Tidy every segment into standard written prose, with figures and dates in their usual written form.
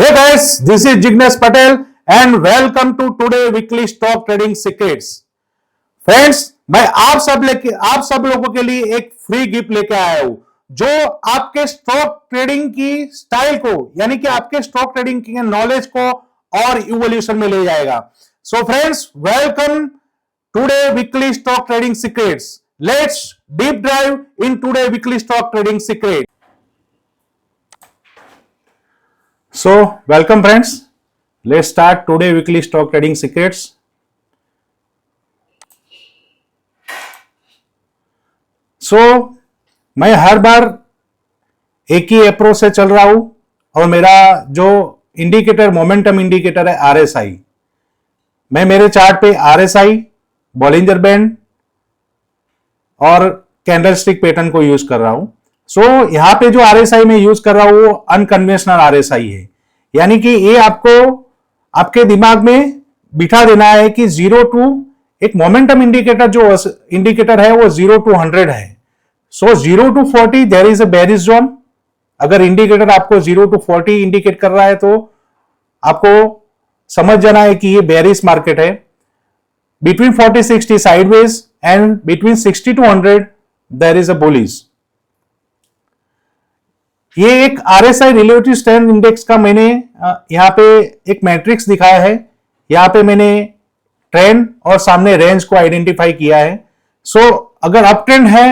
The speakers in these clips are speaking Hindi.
Hey guys, this is Jignesh Patel and welcome to today weekly stock trading secrets. Friends, मैं आप सब लोगों के लिए एक फ्री गिफ्ट लेके आया हूं जो आपके स्टॉक ट्रेडिंग की स्टाइल को यानी कि आपके स्टॉक ट्रेडिंग की नॉलेज को और इवोल्यूशन में ले जाएगा. So friends, welcome today weekly stock trading secrets. Let's deep drive in today weekly stock trading secret. So, welcome friends. Let's start today weekly stock trading secrets. So, मैं हर बार एक ही अप्रोच से चल रहा हूं और मेरा जो इंडिकेटर मोमेंटम इंडिकेटर है RSI, मैं मेरे चार्ट पे RSI, बॉलिंजर बैंड और कैंडलस्टिक पैटर्न को यूज कर रहा हूं. सो यहां पे जो RSI में यूज कर रहा हूं वो अनकन्वेंशनल RSI है, यानी कि ये आपको आपके दिमाग में बिठा देना है कि 0 टू एक मोमेंटम इंडिकेटर जो इंडिकेटर है वो 0 टू 100 है. So 0 to 40 there is a bearish zone. अगर इंडिकेटर आपको 0 टू 40 इंडिकेट कर रहा है तो आपको समझ जाना है कि ये बेरिश मार्केट है. Between 40-60 sideways and between 60 to 100 there is a bullish. ये एक RSI रिलेटिव स्ट्रेंथ इंडेक्स का मैंने यहां पे एक मैट्रिक्स दिखाया है. यहां पे मैंने ट्रेंड और सामने रेंज को आइडेंटिफाई किया है. सो अगर अप ट्रेंड है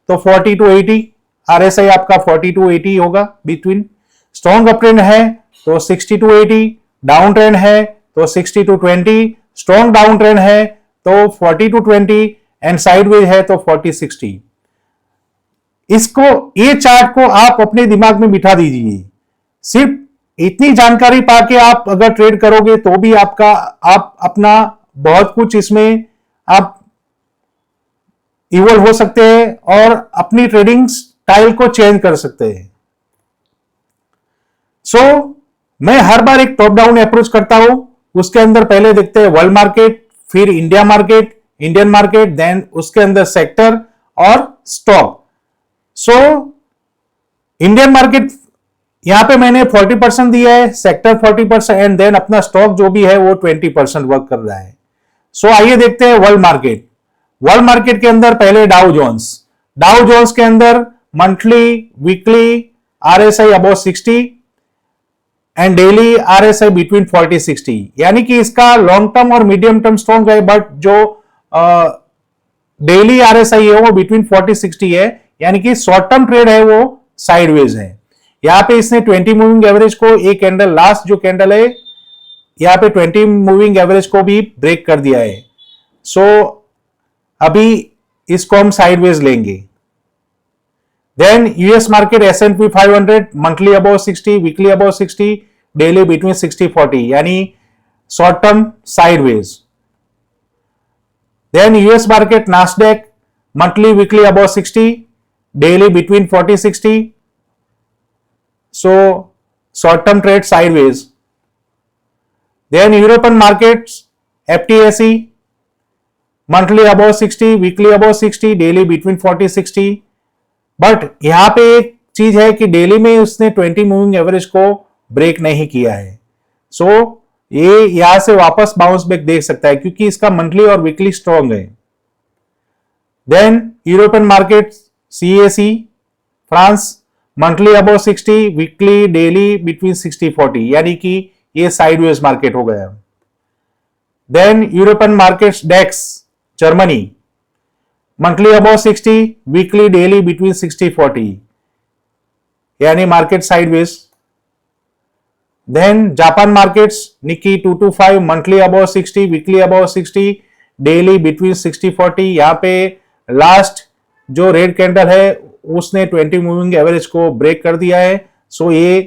तो 40 टू 80 RSI आपका 40 टू 80 होगा बिटवीन. स्ट्रॉन्ग अप ट्रेंड है तो 60 टू 80, डाउन ट्रेंड है तो 60 टू 20, स्ट्रॉन्ग डाउन ट्रेंड है तो 40 टू 20 एंड साइडवेज है तो 40-60. इसको ये चार्ट को आप अपने दिमाग में बिठा दीजिए. सिर्फ इतनी जानकारी पाके आप अगर ट्रेड करोगे तो भी आप अपना बहुत कुछ इसमें आप इवॉल्व हो सकते हैं और अपनी ट्रेडिंग स्टाइल को चेंज कर सकते हैं. सो मैं हर बार एक टॉप डाउन अप्रोच करता हूं. उसके अंदर पहले देखते हैं वर्ल्ड मार्केट, फिर India market, Indian market, then उसके अंदर सेक्टर और स्टॉक. सो इंडियन मार्केट यहां पे मैंने 40% दिया है, सेक्टर 40% एंड देन अपना स्टॉक जो भी है वो 20% वर्क कर रहा है. सो आइए देखते हैं वर्ल्ड मार्केट. वर्ल्ड मार्केट के अंदर पहले डाउ जोन्स के अंदर monthly, weekly RSI above 60 and daily RSI between 40-60, यानी कि इसका लॉन्ग टर्म और मीडियम टर्म स्ट्रॉन्ग है, बट जो डेली RSI है वो बिटवीन 40-60 है, यानी कि शॉर्ट टर्म ट्रेड है वो साइडवेज है. यहां पे इसने 20 मूविंग एवरेज को एक कैंडल, लास्ट जो कैंडल है यहां पे 20 मूविंग एवरेज को भी ब्रेक कर दिया है. सो अभी इसको हम साइडवेज लेंगे. Then US market S&P 500 monthly above 60, weekly above 60, daily between 60-40, यानी short term sideways. Then US market Nasdaq monthly, weekly above 60, daily between 40-60. So short term trade sideways. Then European markets FTSE monthly above 60, weekly above 60, daily between 40-60. But यहां पे एक चीज है कि डेली में उसने 20 मूविंग एवरेज को ब्रेक नहीं किया है. सो ये यहां से वापस बाउंस बैक देख सकता है क्योंकि इसका मंथली और वीकली स्ट्रॉन्ग है. Then European markets CAC France monthly above 60, weekly daily between 60-40, यानी कि ये साइडवेज मार्केट हो गया. Then European markets DAX Germany monthly above 60, weekly daily between 60-40, यानी market sideways. Then Japan markets Nikkei 225 monthly above 60, weekly above 60, daily between 60-40. यहां पे लास्ट जो रेड कैंडल है उसने 20 मूविंग एवरेज को ब्रेक कर दिया है. सो ये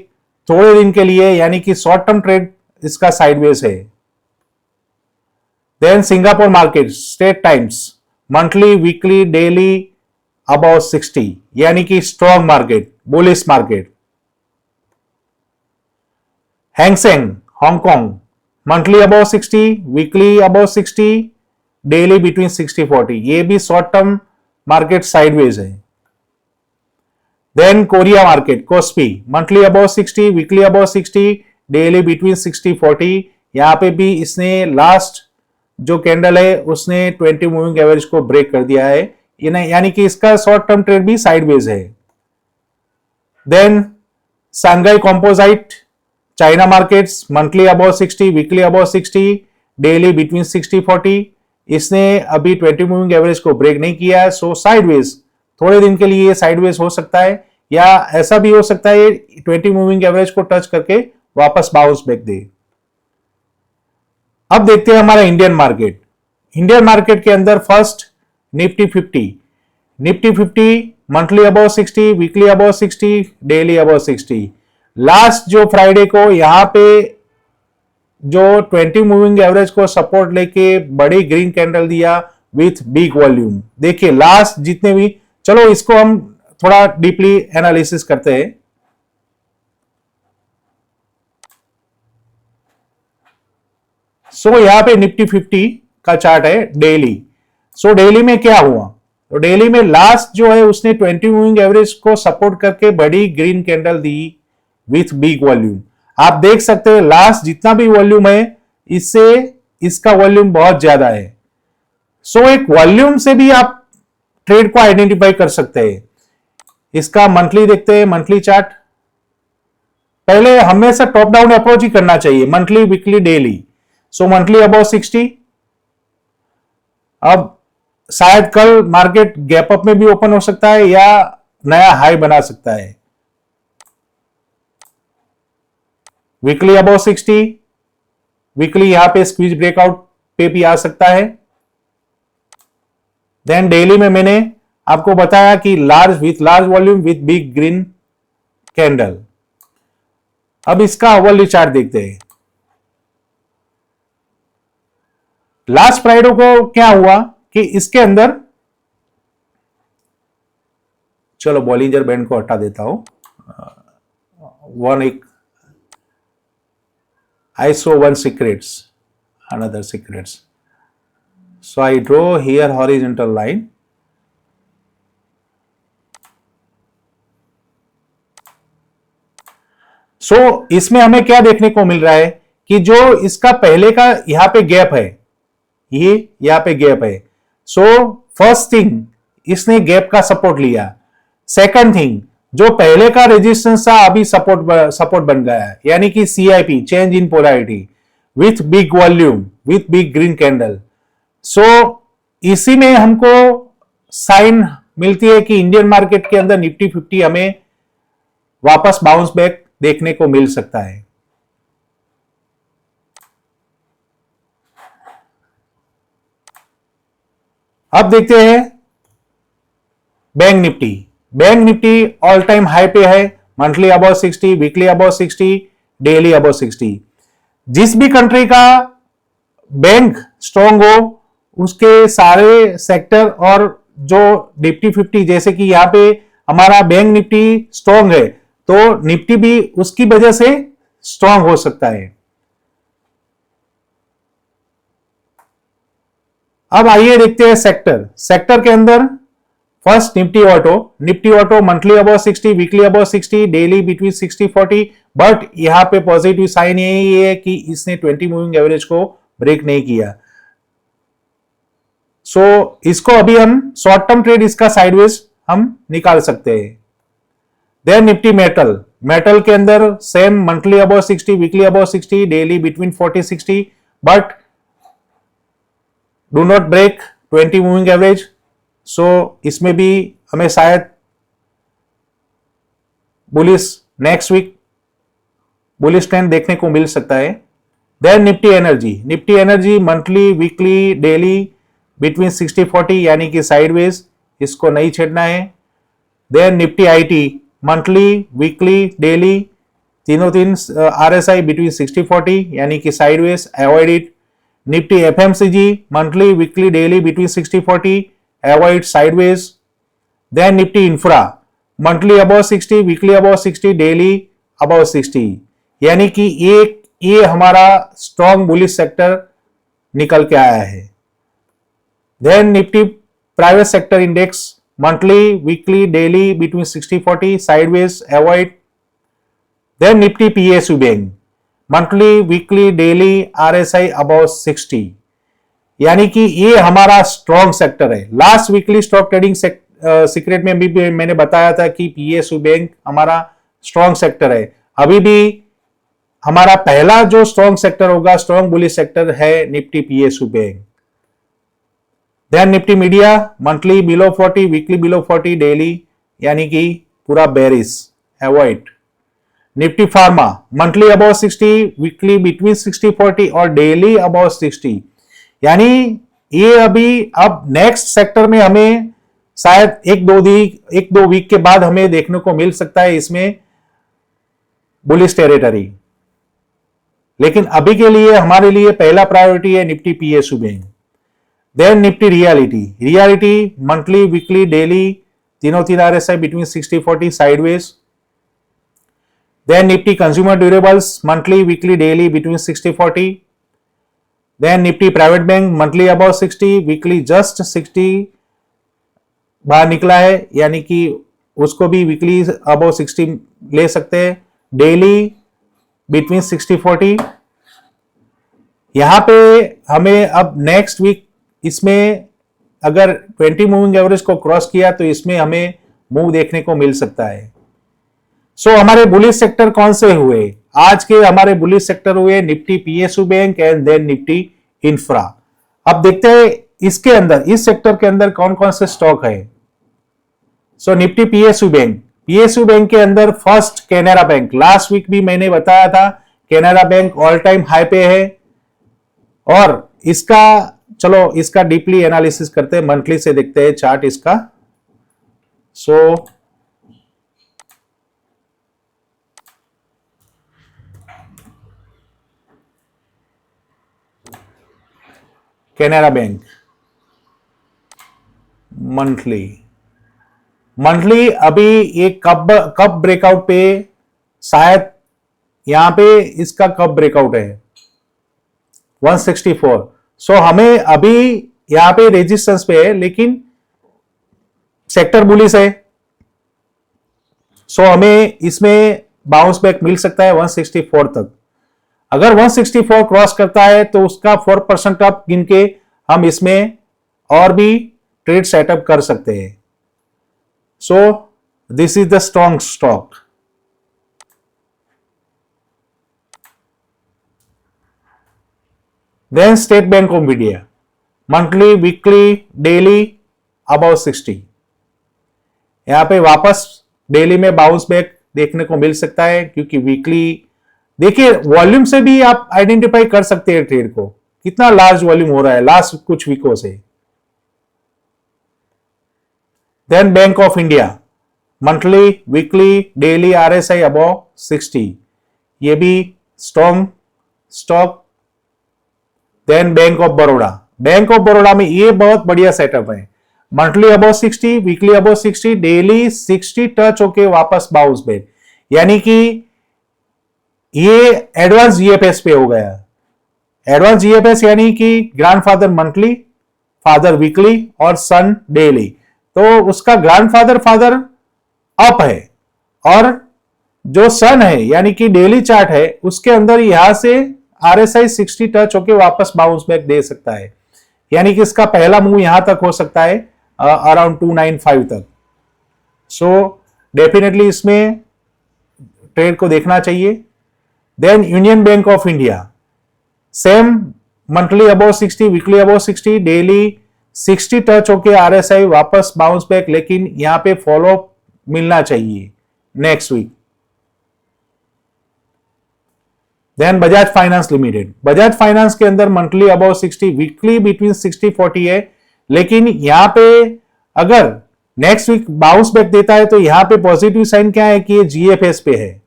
थोड़े दिन के लिए यानी कि शॉर्ट टर्म ट्रेड इसका साइडवेज है. Then Singapore market Straits Times monthly, weekly, daily above 60, यानी कि strong market, bullish market. Hang Seng Hong Kong monthly above 60, weekly above 60, daily between 60-40, ये भी शॉर्ट टर्म मार्केट साइडवेज है. Then Korea market, KOSPI, monthly above 60, weekly above 60, daily between 60-40। यहाँ पे भी इसने लास्ट जो कैंडल है उसने 20 मूविंग एवरेज को ब्रेक कर दिया है, यानी कि इसका शॉर्ट टर्म ट्रेड भी साइडवेज है। Then Shanghai Composite, China markets, monthly above 60, weekly above 60, daily between 60-40। इसने अभी 20 मूविंग एवरेज को ब्रेक नहीं किया है, सो साइडवेज थोड़े दिन के लिए साइडवेज हो सकता है, या ऐसा भी हो सकता है 20 मूविंग एवरेज को टच करके वापस बाउंस बैक दे। अब देखते हैं हमारा इंडियन मार्केट। इंडियन मार्केट के अंदर first Nifty 50, Nifty 50 monthly above 60, weekly above 60, daily above 60। Last जो फ्राइडे को यहां पे जो 20 मूविंग एवरेज को सपोर्ट लेके बड़ी ग्रीन कैंडल दिया विथ बिग वॉल्यूम। देखिए लास्ट जितने भी, चलो इसको हम थोड़ा डीपली एनालिसिस करते हैं। सो यहां पे निफ्टी 50 का चार्ट है डेली। सो डेली में क्या हुआ, तो डेली में लास्ट जो है उसने 20 मूविंग एवरेज को सपोर्ट करके बड़ी green candle the with big volume. आप देख सकते हैं लास्ट जितना भी वॉल्यूम है इससे इसका वॉल्यूम बहुत ज्यादा है। सो एक वॉल्यूम से भी आप ट्रेड को आइडेंटिफाई कर सकते हैं। इसका मंथली देखते हैं, मंथली चार्ट। पहले हमेशा टॉप डाउन अप्रोच ही करना चाहिए, monthly weekly daily. So monthly about 60। अब शायद कल मार्केट गैप अप में भी ओपन हो सकता है या नया हाई बना सकता है। वीकली अबाउट 60, वीकली यहां पे स्क्वीज ब्रेकआउट पे भी आ सकता है। देन डेली में मैंने आपको बताया कि large volume with big green candle. अब इसका आवरली चार्ट देखते हैं। लास्ट फ्राइडे को क्या हुआ कि इसके अंदर, चलो बॉलिंजर बैंड को हटा देता हूं, एक I saw one secrets, another secrets. So I draw here horizontal line. So इसमें हमें क्या देखने को मिल रहा है कि जो इसका पहले का यहां पे गैप है, ये यहां पे गैप है। सो फर्स्ट थिंग इसने गैप का सपोर्ट लिया। सेकंड थिंग, जो पहले का रेजिस्टेंस था अभी सपोर्ट बन गया है, यानी कि CIP, change in polarity with big volume with big green candle. So इसी में हमको साइन मिलती है कि इंडियन मार्केट के अंदर निफ्टी 50 हमें वापस बाउंस बैक देखने को मिल सकता है। अब देखते हैं bank Nifty. Bank Nifty all time high पे है, monthly about 60, weekly about 60, daily about 60। जिस भी कंट्री का बैंक स्ट्रांग हो उसके सारे सेक्टर और जो निफ्टी 50, जैसे कि यहां पे हमारा बैंक निफ्टी स्ट्रांग है तो निफ्टी भी उसकी वजह से स्ट्रांग हो सकता है। अब आइए देखते हैं सेक्टर के अंदर first Nifty auto monthly about 60, weekly about 60, daily between 60-40। But यहां पे पॉजिटिव साइन यही है कि इसने 20 मूविंग एवरेज को ब्रेक नहीं किया। सो इसको अभी हम शॉर्ट टर्म ट्रेड इसका साइडवेज हम निकाल सकते हैं। देन निफ्टी मेटल के अंदर same monthly about 60, weekly about 60, daily between 40-60, but do not break 20 moving average. So इसमें भी हमें शायद नेक्स्ट वीक बुलिश ट्रेंड देखने को मिल सकता है। Then Nifty energy monthly, weekly, daily between 60-40, यानी कि साइडवेज, इसको नहीं छेड़ना है। Then Nifty IT monthly, weekly, daily तीन RSI बिटवीन 60-40, यानी कि sideways, avoid it. Nifty FMCG monthly, weekly, daily between 60-40, avoid sideways. Then Nifty infra monthly about 60, weekly about 60, daily about 60, यानी कि ये हमारा स्ट्रॉन्ग बुलिश सेक्टर निकल के आया है। Then Nifty private sector index monthly, weekly, daily between 60-40, sideways, avoid. Then Nifty PSU bank monthly weekly daily RSI about 60, यानी कि ये हमारा स्ट्रॉन्ग सेक्टर है। Last weekly stock trading secret में भी मैंने बताया था कि पीएसयू बैंक हमारा स्ट्रॉन्ग सेक्टर है। अभी भी हमारा पहला जो स्ट्रॉन्ग सेक्टर होगा, स्ट्रॉन्ग बुलिश सेक्टर है Nifty PSU bank. Then Nifty media monthly below 40, weekly below 40, daily यानी कि पूरा berries, avoid. Nifty pharma monthly about 60, weekly between 60-40 और डेली अबाउट 60, यानी ये अभी अब नेक्स्ट सेक्टर में हमें शायद एक दो वीक के बाद हमें देखने को मिल सकता है इसमें बुलिश टेरिटरी। लेकिन अभी के लिए हमारे लिए पहला प्रायोरिटी है Nifty PSU bank. Then Nifty realty monthly weekly daily तीन RSI between 60-40 sideways. Then Nifty consumer durables monthly weekly daily between 60-40। Then Nifty private bank monthly about 60, weekly just 60 बाहर निकला है, यानी कि उसको भी वीकली अबाउट 60 ले सकते हैं, डेली बिटवीन 60-40। यहां पे हमें अब नेक्स्ट वीक इसमें अगर 20 मूविंग एवरेज को क्रॉस किया तो इसमें हमें मूव देखने को मिल सकता है। सो हमारे बुलिश सेक्टर कौन से हुए? आज के हमारे बुलिश सेक्टर हुए Nifty PSU bank and then Nifty infra. अब देखते हैं इसके अंदर, इस सेक्टर के अंदर कौन कौन से स्टॉक है। सो निफ्टी पीएसयू बैंक के अंदर first Canara Bank, last week भी मैंने बताया था Canara Bank all time high पे है। और इसका डीपली एनालिसिस करते हैं, मंथली से देखते हैं चार्ट इसका। सो कैनरा बैंक मंथली अभी ये कब ब्रेकआउट पे, शायद यहां पे इसका कब ब्रेकआउट है 164। सो हमें अभी यहां पे रेजिस्टेंस पे है, लेकिन सेक्टर बुलिश है। सो हमें इसमें बाउंस बैक मिल सकता है 164 तक। अगर 164 क्रॉस करता है तो उसका 4% अप गिन के हम इसमें और भी ट्रेड सेटअप कर सकते हैं। So this is the strong stock. Then State Bank of India monthly weekly daily about 60, यहां पे वापस डेली में बाउंस बैक देखने को मिल सकता है, क्योंकि वीकली देखिए वॉल्यूम से भी आप आइडेंटिफाई कर सकते हैं ट्रेड को, कितना लार्ज वॉल्यूम हो रहा है लास्ट कुछ वीकों से। Then Bank of India monthly weekly daily RSI above 60, ये भी strong stock. Then Bank of Baroda में ये बहुत बढ़िया सेटअप है, monthly above 60, weekly above 60, daily 60 touch होके वापस बाउंस बैक, यानी कि ये एडवांस जीएफएस पे हो गया। एडवांस जीएफएस यानी कि ग्रैंडफादर मंथली, फादर वीकली और सन डेली। तो उसका ग्रैंडफादर फादर अप है और जो सन है यानी कि डेली चार्ट है उसके अंदर यहां से आरएसआई 60 टच होके वापस बाउंस बैक दे सकता है, यानी कि इसका पहला मूव यहां तक हो सकता है अराउंड 295 तक। सो डेफिनेटली इसमें ट्रेड को देखना चाहिए। Then Union Bank of India same monthly above 60, weekly above 60, daily 60 touch होके आरएसआई वापस बाउंस बैक, लेकिन यहां पे फॉलो मिलना चाहिए next week. Then Bajaj Finance Limited, Bajaj Finance के अंदर मंथली अबव 60, वीकली बिटवीन 60-40 है, लेकिन यहां पे अगर नेक्स्ट वीक बाउंस बैक देता है तो यहां पे पॉजिटिव साइन क्या है कि ये जीएफएस पे है,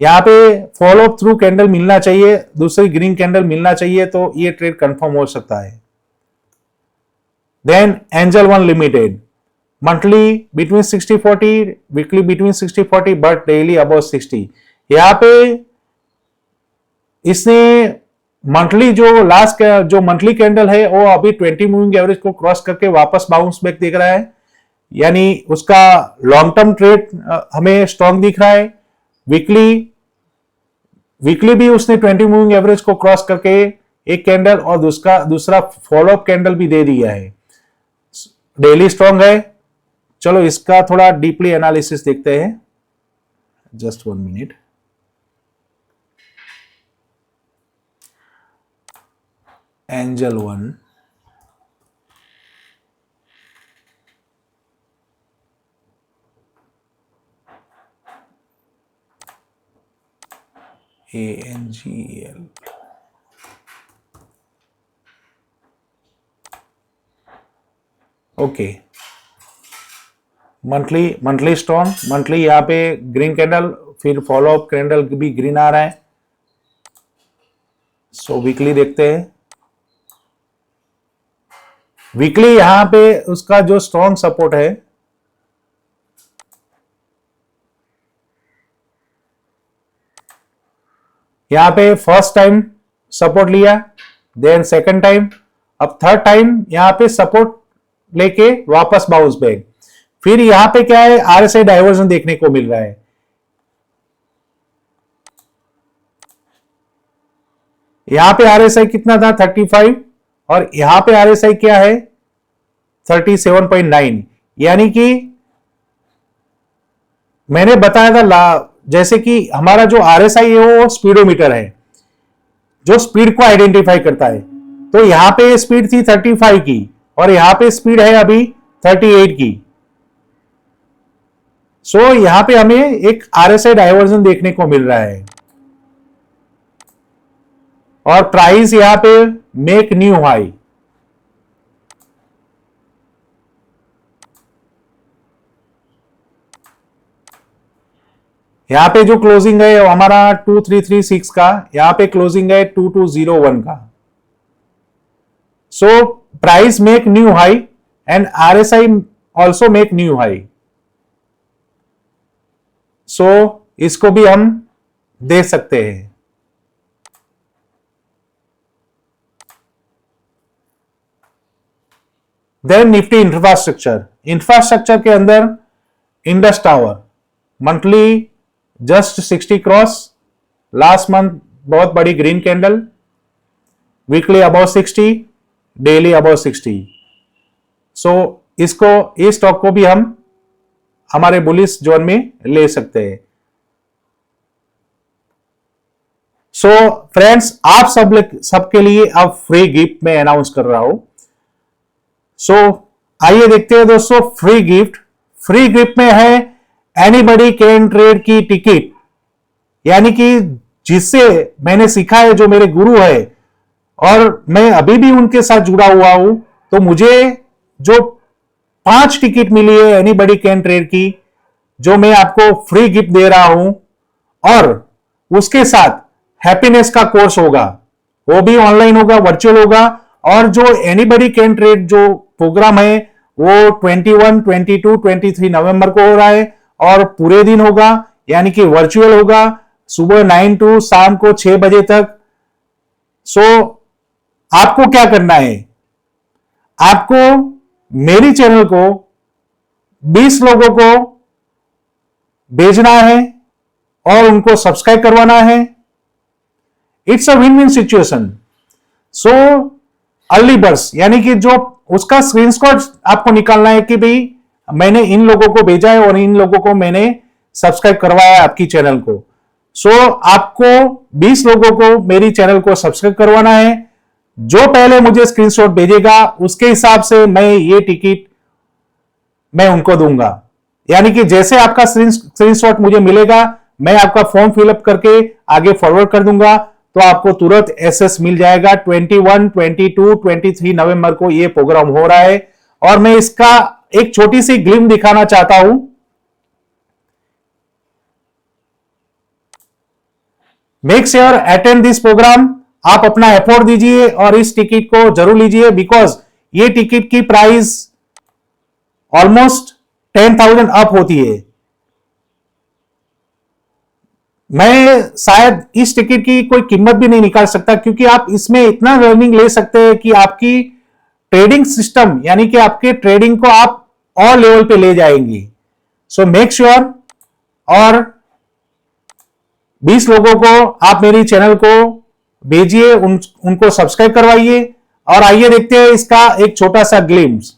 यहां पे फॉलो थ्रू कैंडल मिलना चाहिए, दूसरी ग्रीन कैंडल मिलना चाहिए, तो ये ट्रेड कंफर्म हो सकता है। Then Angel One Limited monthly between 60-40, weekly between 60-40 but daily above 60। यहां पे इसने मंथली जो मंथली कैंडल है वो अभी 20 मूविंग एवरेज को क्रॉस करके वापस बाउंस बैक दिख रहा है, यानी उसका लॉन्ग टर्म ट्रेड हमें स्ट्रॉन्ग दिख रहा है। वीकली वीकली भी उसने 20 मूविंग एवरेज को क्रॉस करके एक कैंडल और दूसरा फॉलोअप कैंडल भी दे दिया है। डेली स्ट्रॉन्ग है। चलो इसका थोड़ा डीपली एनालिसिस देखते हैं। Just 1 minute. Angel one, ANGL, okay. Monthly strong, monthly यहां पे ग्रीन कैंडल, फिर फॉलोअप कैंडल भी ग्रीन आ रहा है। सो वीकली देखते हैं। वीकली यहां पे उसका जो स्ट्रॉन्ग सपोर्ट है, यहां पे फर्स्ट टाइम सपोर्ट लिया, देन सेकंड टाइम, अब थर्ड टाइम यहां पे सपोर्ट लेके वापस बाउंस बैक। फिर यहां पे क्या है, आरएसआई डाइवर्जन देखने को मिल रहा है। यहां पे आरएसआई कितना था 35 और यहां पे आरएसआई क्या है 37.9। यानी कि मैंने बताया था जैसे कि हमारा जो आरएसआई है वो स्पीडोमीटर है जो स्पीड को आइडेंटिफाई करता है। तो यहां पे स्पीड थी 35 की और यहां पे स्पीड है अभी 38 की। सो यहां पे हमें एक आरएसआई डाइवर्जन देखने को मिल रहा है और प्राइस यहां पे मेक न्यू हाई। यहां पे जो क्लोजिंग है वो हमारा 2336 का, यहां पे क्लोजिंग है 2201 का। So price make new high and RSI also make new high. So इसको भी हम दे सकते हैं। देन निफ्टी इंफ्रास्ट्रक्चर के अंदर Indus tower monthly just 60 cross, last month बहुत बड़ी green candle, weekly about 60, daily about 60। सो इसको, इस स्टॉक को भी हम हमारे बुलिश जोन में ले सकते हैं। सो फ्रेंड्स, आप सबके लिए अब फ्री गिफ्ट में अनाउंस कर रहा हूं। सो आइए देखते हैं दोस्तों, फ्री गिफ्ट में है एनीबडी कैन ट्रेड की टिकट। यानी कि जिससे मैंने सीखा है, जो मेरे गुरु है और मैं अभी भी उनके साथ जुड़ा हुआ हूं, तो मुझे जो 5 टिकट मिली है एनीबडी कैन ट्रेड की, जो मैं आपको फ्री गिफ्ट दे रहा हूं, और उसके साथ हैप्पीनेस का कोर्स होगा, वो भी ऑनलाइन होगा, वर्चुअल होगा। और जो एनीबडी कैन ट्रेड जो प्रोग्राम है वो 21, 22, 23 नवंबर को हो रहा है और पूरे दिन होगा, यानी कि वर्चुअल होगा, सुबह 9 टू शाम को 6 बजे तक। सो आपको क्या करना है, आपको मेरी चैनल को 20 लोगों को भेजना है और उनको सब्सक्राइब करवाना है। It's a win win situation. So early birds, यानी कि जो उसका स्क्रीनशॉट आपको निकालना है कि भाई मैंने इन लोगों को भेजा है और इन लोगों को मैंने सब्सक्राइब करवाया है आपकी चैनल को। सो आपको 20 लोगों को मेरी चैनल को सब्सक्राइब करवाना है। जो पहले मुझे स्क्रीनशॉट भेजेगा उसके हिसाब से मैं ये टिकट मैं उनको दूंगा। यानी कि जैसे आपका स्क्रीनशॉट मुझे मिलेगा, मैं आपका फॉर्म फिलअप करके आगे फॉरवर्ड कर दूंगा, तो आपको तुरंत एसएस मिल जाएगा। 21, 22, 23 नवंबर को यह प्रोग्राम हो रहा है और मैं इसका एक छोटी सी ग्लिम दिखाना चाहता हूं। Make sure attend this program. आप अपना एफर्ट दीजिए और इस टिकट को जरूर लीजिए, बिकॉज ये टिकट की प्राइस ऑलमोस्ट 10,000 अप होती है। मैं शायद इस टिकट की कोई कीमत भी नहीं निकाल सकता, क्योंकि आप इसमें इतना लर्निंग ले सकते हैं कि आपकी ट्रेडिंग सिस्टम, यानी कि आपके ट्रेडिंग को आप और लेवल पे ले जाएंगे। सो मेक श्योर और 20 लोगों को आप मेरी चैनल को भेजिए, उनको सब्सक्राइब करवाइए। और आइए देखते हैं इसका एक छोटा सा ग्लिम्स।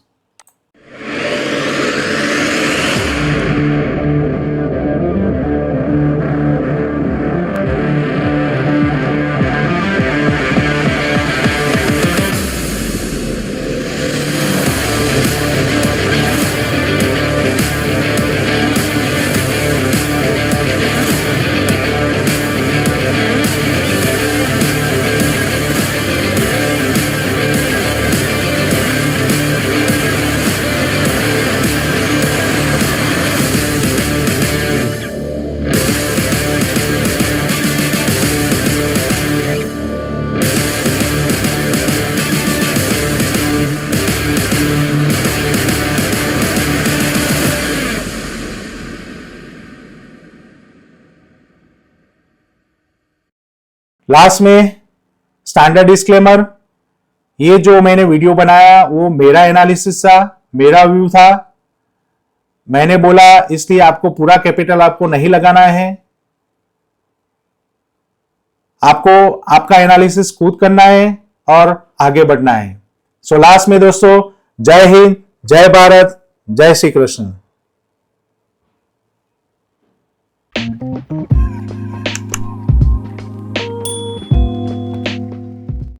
लास्ट में स्टैंडर्ड डिस्क्लेमर, ये जो मैंने वीडियो बनाया वो मेरा एनालिसिस था, मेरा व्यू था। मैंने बोला इसलिए आपको पूरा कैपिटल आपको नहीं लगाना है, आपको आपका एनालिसिस खुद करना है और आगे बढ़ना है। सो लास्ट में दोस्तों, जय हिंद, जय भारत, जय श्री कृष्ण।